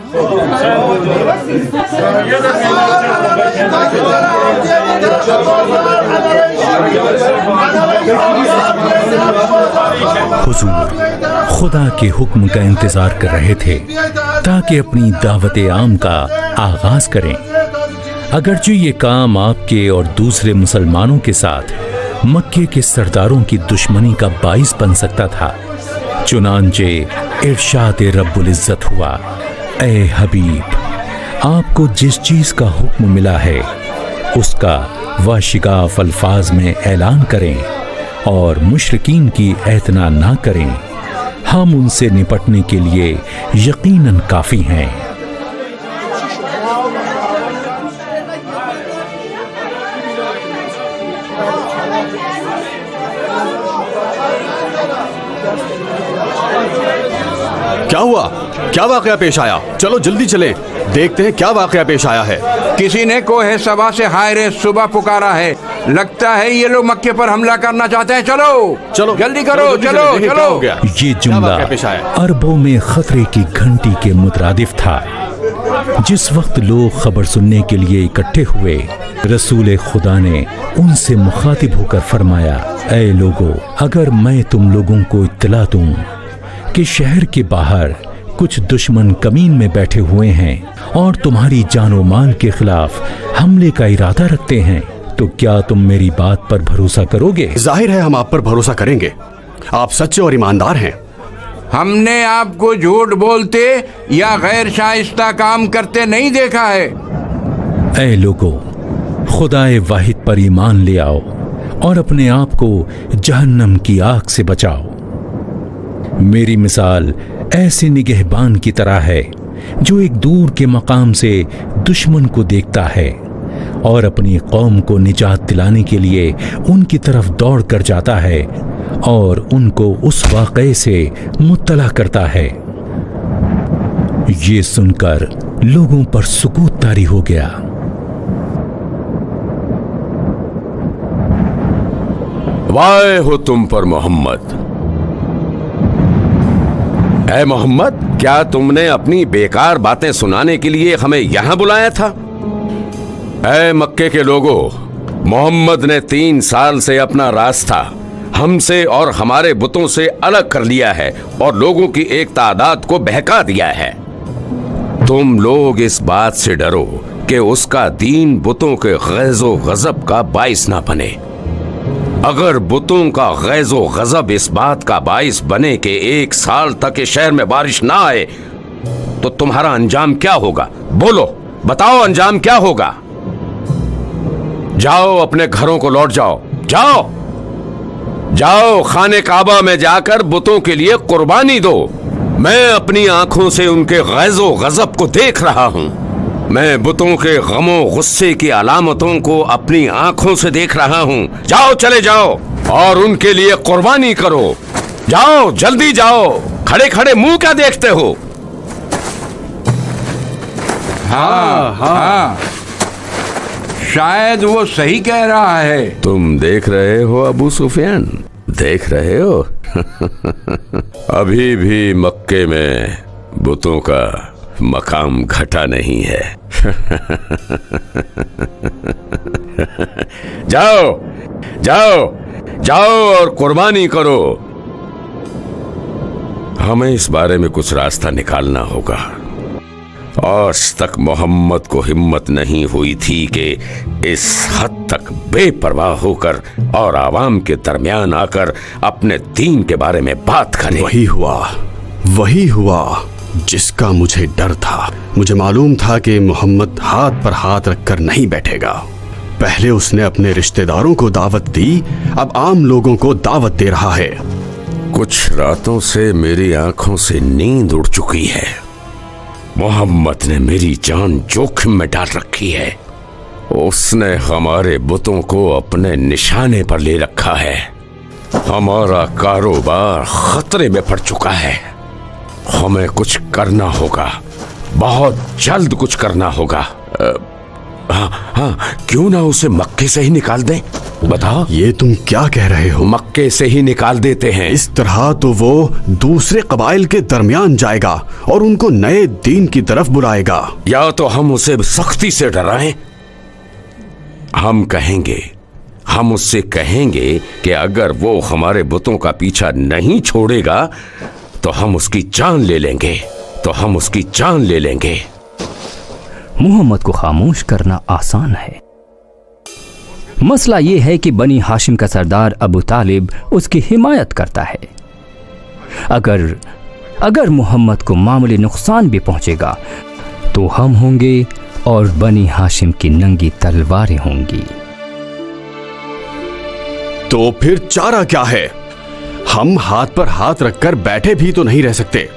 हुजूर खुदा के हुक्म का इंतजार कर रहे थे ताकि अपनी दावत आम का आगाज करें। अगरचे ये काम आपके और दूसरे मुसलमानों के साथ मक्के के सरदारों की दुश्मनी का बाइस बन सकता था, चुनांचे इरशाद रब्बुल इज्जत हुआ, ए हबीब, आपको जिस चीज का हुक्म मिला है उसका वाशिकाफ अल्फाज में ऐलान करें और मुशरिकीन की एतना ना करें। हम उनसे निपटने के लिए यकीनन काफी हैं। क्या हुआ? क्या वाकया पेश आया? चलो जल्दी चलें, देखते हैं क्या वाकया पेश आया है। किसी ने कोहे सबा से हाय रे सुबह पुकारा है। लगता है ये लोग मक्के पर हमला करना चाहते हैं। चलो चलो जल्दी करो, चलो चलो। ये जुमला अरबों में खतरे की घंटी के मुतरादिफ था। जिस वक्त लोग खबर सुनने के लिए इकट्ठे हुए, रसूल खुदा ने उनसे मुखातिब होकर फरमाया, ऐ लोगो, अगर मैं तुम लोगों को इत्तला दूं कि शहर के बाहर कुछ दुश्मन कमीन में बैठे हुए हैं और तुम्हारी जानो माल के खिलाफ हमले का इरादा रखते हैं, तो क्या तुम मेरी बात पर भरोसा करोगे? जाहिर है हम आप पर भरोसा करेंगे। आप सच्चे और ईमानदार हैं। हमने आपको झूठ बोलते या गैर शाइस्ता काम करते नहीं देखा है। ऐ लोगो, खुदाए वाहिद पर ईमान ले आओ और अपने आप को जहन्नम की आग से बचाओ। मेरी मिसाल ऐसे निगहबान की तरह है जो एक दूर के मकाम से दुश्मन को देखता है और अपनी कौम को निजात दिलाने के लिए उनकी तरफ दौड़ कर जाता है और उनको उस वाक़े से मुत्तला करता है। ये सुनकर लोगों पर सुकूत तारी हो गया। वाहे हो तुम पर मोहम्मद। ऐ मोहम्मद, क्या तुमने अपनी बेकार बातें सुनाने के लिए हमें यहां बुलाया था? ऐ मक्के के लोगों, मोहम्मद ने 3 साल से अपना रास्ता हमसे और हमारे बुतों से अलग कर लिया है और लोगों की एक तादाद को बहका दिया है। तुम लोग इस बात से डरो कि उसका दीन बुतों के गैज़ो गज़ब का बाइस ना बने। अगर बुतों का गैज़ो गज़ब इस बात का बाइस बने कि 1 साल तक इस शहर में बारिश ना आए, तो तुम्हारा अंजाम क्या होगा? बोलो, बताओ अंजाम क्या होगा? जाओ, अपने घरों को लौट जाओ। जाओ जाओ, खाने काबा में जाकर बुतों के लिए कुर्बानी दो। मैं अपनी आंखों से उनके गैज़ो गज़ब को देख रहा हूं। मैं बुतों के गमों गुस्से की अलामतों को अपनी आंखों से देख रहा हूं। जाओ, चले जाओ और उनके लिए कुर्बानी करो। जाओ, जल्दी जाओ। खड़े खड़े मुंह क्या देखते हो? हाँ, शायद वो सही कह रहा है। तुम देख रहे हो अबू सुफियान, देख रहे हो? अभी भी मक्के में बुतों का मकाम घटा नहीं है। जाओ जाओ जाओ और कुर्बानी करो। हमें इस बारे में कुछ रास्ता निकालना होगा। आज तक मोहम्मद को हिम्मत नहीं हुई थी कि इस हद तक बेपरवाह होकर और आवाम के दरमियान आकर अपने दीन के बारे में बात करे। वही हुआ जिसका मुझे डर था। मुझे मालूम था कि मोहम्मद हाथ पर हाथ रखकर नहीं बैठेगा। पहले उसने अपने रिश्तेदारों को दावत दी, अब आम लोगों को दावत दे रहा है। कुछ रातों से मेरी आंखों से नींद उड़ चुकी है। मोहम्मद ने मेरी जान जोखिम में डाल रखी है। उसने हमारे बुतों को अपने निशाने पर ले रखा है। हमारा कारोबार खतरे में पड़ चुका है। हमें कुछ करना होगा, बहुत जल्द कुछ करना होगा। हाँ, क्यों ना उसे मक्के से ही निकाल दें? बताओ। ये तुम क्या कह रहे हो? मक्के से ही निकाल देते हैं। इस तरह तो वो दूसरे कबाइल के दरमियान जाएगा और उनको नए दीन की तरफ बुलाएगा। या तो हम उसे सख्ती से डराएं, हम उससे कहेंगे कि अगर वो हमारे बुतों का पीछा नहीं छोड़ेगा तो हम उसकी जान ले लेंगे। मोहम्मद को खामोश करना आसान है। मसला यह है कि बनी हाशिम का सरदार अबू तालिब उसकी हिमायत करता है। अगर मोहम्मद को मामूली नुकसान भी पहुंचेगा तो हम होंगे और बनी हाशिम की नंगी तलवारें होंगी। तो फिर चारा क्या है? हम हाथ पर हाथ रखकर बैठे भी तो नहीं रह सकते।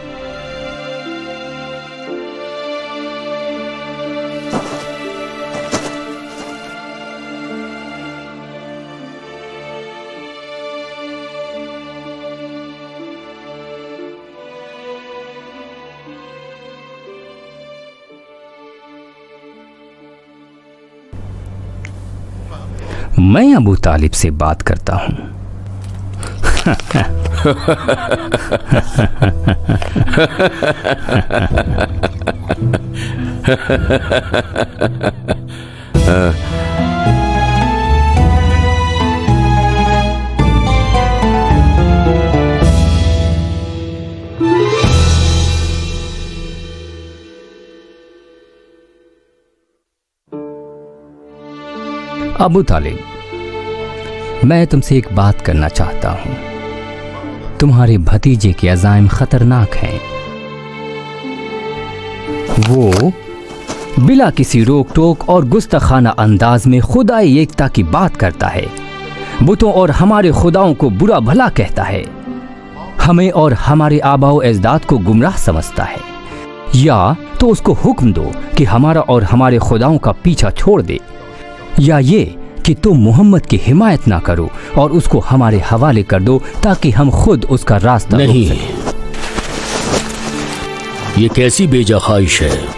मैं अबू तालिब से बात करता हूं। अबू तालिब, मैं तुमसे एक बात करना चाहता हूं। तुम्हारे भतीजे के अज़ाइम खतरनाक हैं। वो बिला किसी रोक टोक और गुस्ताखाना अंदाज में खुदाई एकता की बात करता है। बुतों और हमारे खुदाओं को बुरा भला कहता है। हमें और हमारे आबाओ अजदाद को गुमराह समझता है। या तो उसको हुक्म दो कि हमारा और हमारे खुदाओं का पीछा छोड़ दे, या ये कि तुम मोहम्मद की हिमायत ना करो और उसको हमारे हवाले कर दो ताकि हम खुद उसका रास्ता नहीं। ये कैसी बेजा ख्वाहिश है?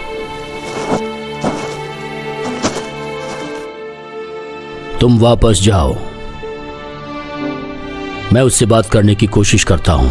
तुम वापस जाओ, मैं उससे बात करने की कोशिश करता हूं।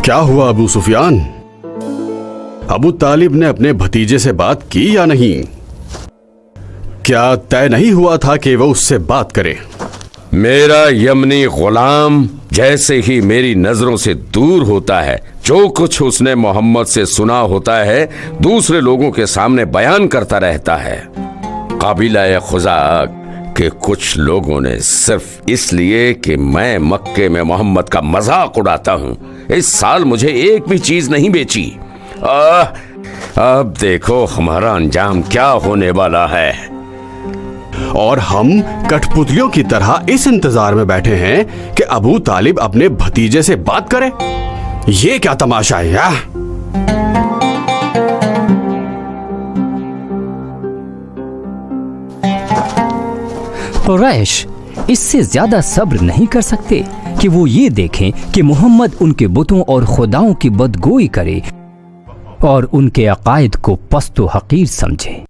क्या हुआ अबू सुफियान? अबू तालिब ने अपने भतीजे से बात की या नहीं? क्या तय नहीं हुआ था कि वो उससे बात करे? मेरा यमनी गुलाम जैसे ही मेरी नजरों से दूर होता है, जो कुछ उसने मोहम्मद से सुना होता है दूसरे लोगों के सामने बयान करता रहता है। काबिला खुजा के कुछ लोगों ने सिर्फ इसलिए कि मैं मक्के में मोहम्मद का मजाक उड़ाता हूं, इस साल मुझे एक भी चीज नहीं बेची। अब देखो हमारा अंजाम क्या होने वाला है। और हम कठपुतलियों की तरह इस इंतजार में बैठे हैं कि अबू तालिब अपने भतीजे से बात करे। ये क्या तमाशा है यार? रैश इससे ज्यादा सब्र नहीं कर सकते कि वो ये देखें कि मोहम्मद उनके बुतों और खुदाओं की बदगोई करे और उनके अकायद को पस्तो हकीर समझे।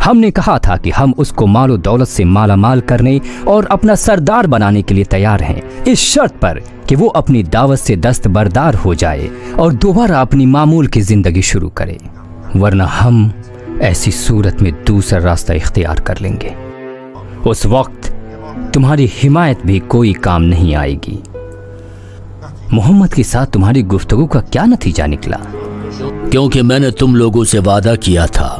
हमने कहा था कि हम उसको मालो दौलत से माला माल करने और अपना सरदार बनाने के लिए तैयार हैं, इस शर्त पर कि वो अपनी दावत से दस्तबरदार हो जाए और दोबारा अपनी मामूल की जिंदगी शुरू करे, वरना हम ऐसी सूरत में दूसरा रास्ता इख्तियार कर लेंगे। उस वक्त तुम्हारी हिमायत भी कोई काम नहीं आएगी। मोहम्मद के साथ तुम्हारी गुफ्तगू का क्या नतीजा निकला? क्योंकि मैंने तुम लोगों से वादा किया था,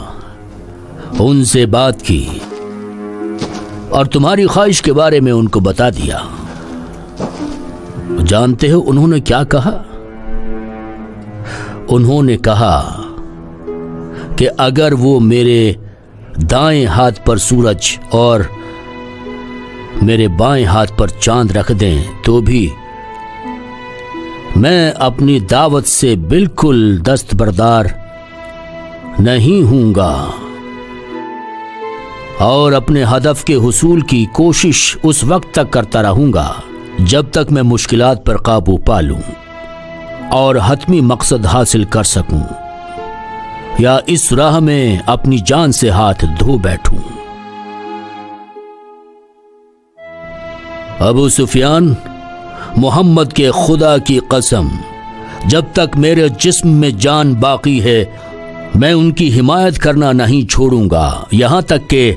उनसे बात की और तुम्हारी ख्वाहिश के बारे में उनको बता दिया। जानते हो उन्होंने क्या कहा? उन्होंने कहा कि अगर वो मेरे दाएं हाथ पर सूरज और मेरे बाएं हाथ पर चांद रख दें तो भी मैं अपनी दावत से बिल्कुल दस्तबरदार नहीं हूंगा और अपने हदफ के हुसूल की कोशिश उस वक्त तक करता रहूंगा जब तक मैं मुश्किलात पर काबू पा लूं और हतमी मकसद हासिल कर सकूं या इस राह में अपनी जान से हाथ धो बैठूं। अबू सुफियान, मोहम्मद के खुदा की कसम, जब तक मेरे जिस्म में जान बाकी है मैं उनकी हिमायत करना नहीं छोड़ूंगा यहां तक कि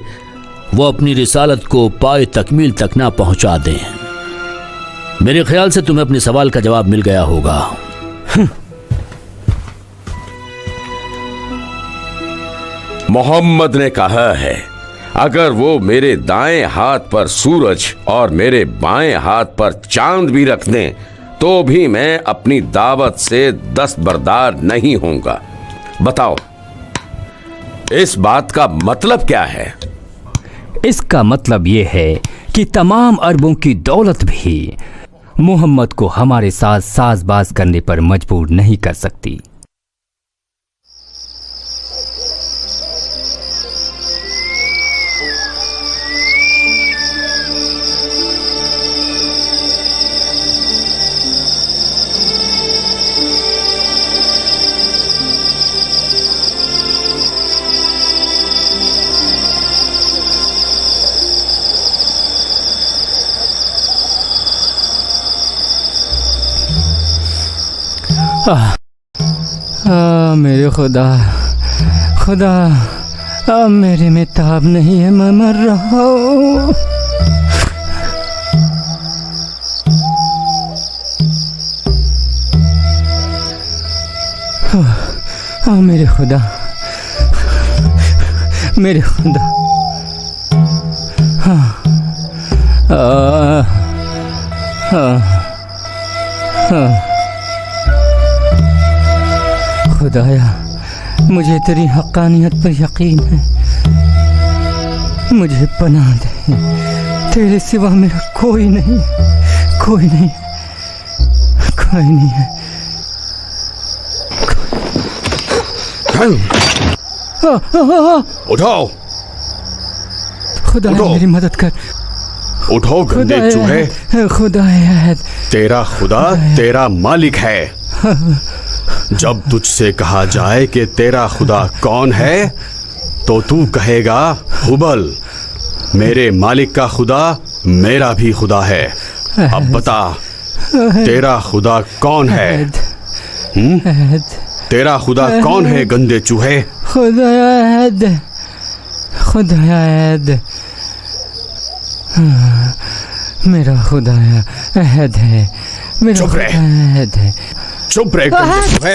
वो अपनी रिसालत को पाए तकमील तक ना पहुंचा दें। मेरे ख्याल से तुम्हें अपने सवाल का जवाब मिल गया होगा। मोहम्मद ने कहा है अगर वो मेरे दाएं हाथ पर सूरज और मेरे बाएं हाथ पर चांद भी रख दें तो भी मैं अपनी दावत से दस्तबरदार नहीं होऊंगा। बताओ इस बात का मतलब क्या है? इसका मतलब यह है कि तमाम अरबों की दौलत भी मोहम्मद को हमारे साथ साजबाज करने पर मजबूर नहीं कर सकती। मेरे खुदा, अब मेरे में ताब नहीं है, मैं मर रहा हूँ। मेरे खुदा, मेरे खुदा, खुदाया मुझे तेरी हक़ानियत पर यकीन है, मुझे पनाह दे, तेरे सिवा मेरा कोई नहीं, कोई नहीं, कोई नहीं है। उठाओ, खुदाया मेरी मदद कर, उठो गंदे चूहे। खुदाया तेरा खुदा तेरा मालिक है। जब तुझसे कहा जाए कि तेरा खुदा कौन है तो तू कहेगा हुबल। मेरे मालिक का खुदा मेरा भी खुदा है। अब बता तेरा खुदा कौन है? तेरा खुदा कौन है गंदे चूहे? खुदाया मेरा खुदाया अहद है, मेरा चुप रह, अहद है। चुप रह गंदे चूहे।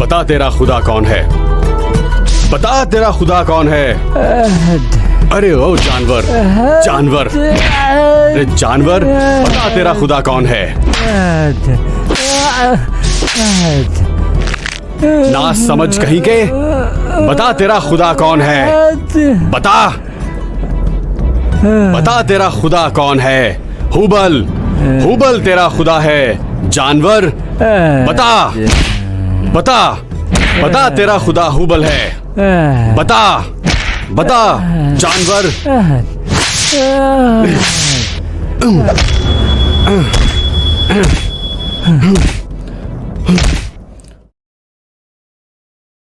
बता तेरा खुदा कौन है, बता तेरा खुदा कौन है। अरे ओ जानवर, जानवर, अरे जानवर, बता तेरा खुदा कौन है। ना समझ कहीं के, बता तेरा खुदा कौन है, बता, बता तेरा खुदा कौन है। हुबल, हुबल तेरा खुदा है। जानवर, बता, बता, बता तेरा खुदा हुबल है। बता, बता जानवर।